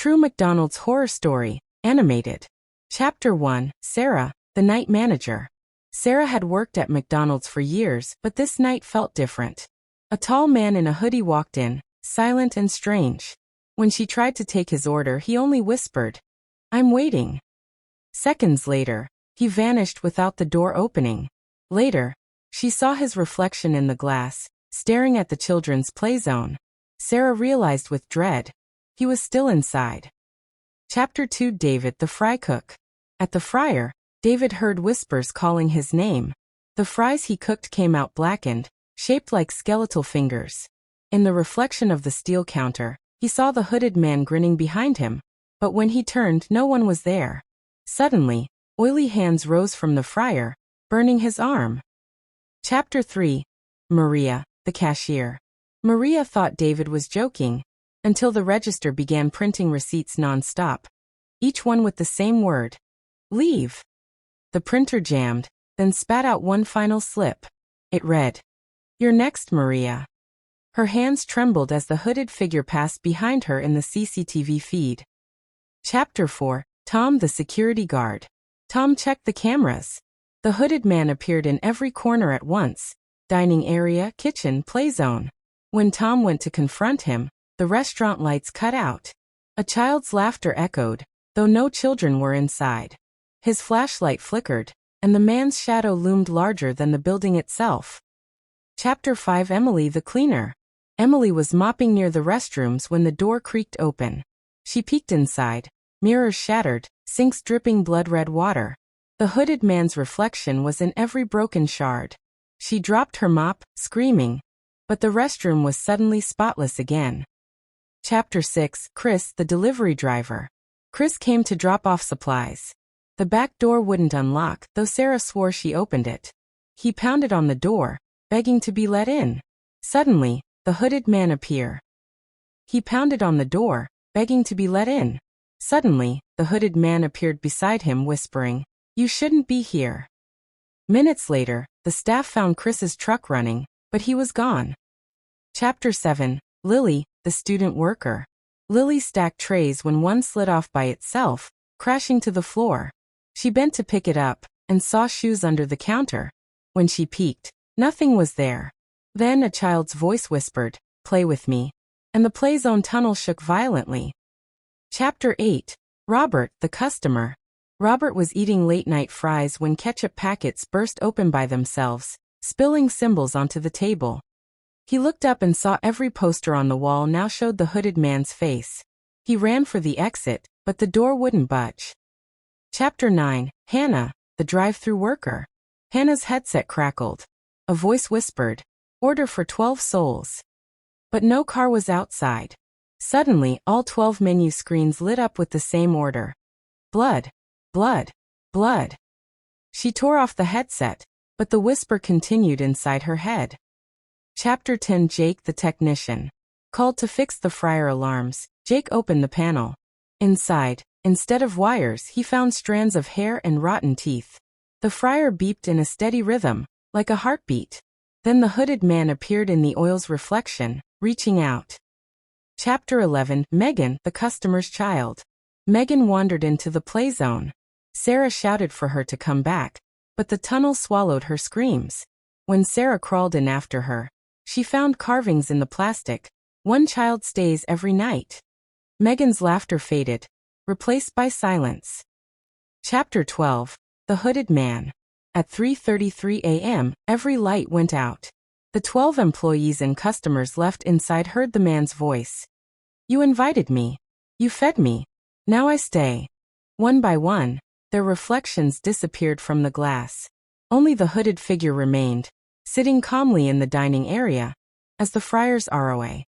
True McDonald's Horror Story, Animated. Chapter 1, Sarah, the Night Manager. Sarah had worked at McDonald's for years, but this night felt different. A tall man in a hoodie walked in, silent and strange. When she tried to take his order, he only whispered, "I'm waiting." Seconds later, he vanished without the door opening. Later, she saw his reflection in the glass, staring at the children's play zone. Sarah realized with dread, he was still inside. Chapter 2, David the Fry Cook. At the fryer, David heard whispers calling his name. The fries he cooked came out blackened, shaped like skeletal fingers. In the reflection of the steel counter, he saw the hooded man grinning behind him, but when he turned, no one was there. Suddenly, oily hands rose from the fryer, burning his arm. Chapter 3, Maria, the cashier. Maria thought David was joking, until the register began printing receipts non-stop, each one with the same word, leave. The printer jammed, then spat out one final slip. It read, "You're next, Maria." Her hands trembled as the hooded figure passed behind her in the CCTV feed. Chapter 4, Tom the security guard. Tom checked the cameras. The hooded man appeared in every corner at once, dining area, kitchen, play zone. When Tom went to confront him, the restaurant lights cut out. A child's laughter echoed, though no children were inside. His flashlight flickered, and the man's shadow loomed larger than the building itself. Chapter 5, Emily the cleaner. Emily was mopping near the restrooms when the door creaked open. She peeked inside, mirrors shattered, sinks dripping blood-red water. The hooded man's reflection was in every broken shard. She dropped her mop, screaming, but the restroom was suddenly spotless again. Chapter 6, Chris the delivery driver. Chris came to drop off supplies. The back door wouldn't unlock, though Sarah swore she opened it. He pounded on the door, begging to be let in. Suddenly, the hooded man appeared. He pounded on the door, begging to be let in. Suddenly, the hooded man appeared beside him, whispering, "You shouldn't be here." Minutes later, the staff found Chris's truck running, but he was gone. Chapter 7, Lily, the student worker. Lily stacked trays when one slid off by itself, crashing to the floor. She bent to pick it up, and saw shoes under the counter. When she peeked, nothing was there. Then a child's voice whispered, "Play with me," and the play zone tunnel shook violently. Chapter 8, Robert, the customer. Robert was eating late-night fries when ketchup packets burst open by themselves, spilling symbols onto the table. He looked up and saw every poster on the wall now showed the hooded man's face. He ran for the exit, but the door wouldn't budge. Chapter 9, Hannah, the drive-thru worker. Hannah's headset crackled. A voice whispered, "Order for 12 souls." But no car was outside. Suddenly, all 12 menu screens lit up with the same order. Blood, blood, blood. She tore off the headset, but the whisper continued inside her head. Chapter 10, Jake the technician. Called to fix the fryer alarms, Jake opened the panel. Inside, instead of wires, he found strands of hair and rotten teeth. The fryer beeped in a steady rhythm, like a heartbeat. Then the hooded man appeared in the oil's reflection, reaching out. Chapter 11, Megan, the customer's child. Megan wandered into the play zone. Sarah shouted for her to come back, but the tunnel swallowed her screams. When Sarah crawled in after her, she found carvings in the plastic. One child stays every night. Megan's laughter faded, replaced by silence. Chapter 12, The Hooded Man. At 3:33 a.m., every light went out. The 12 employees and customers left inside heard the man's voice. "You invited me. You fed me. Now I stay." One by one, their reflections disappeared from the glass. Only the hooded figure remained, sitting calmly in the dining area. As the fryer's ROA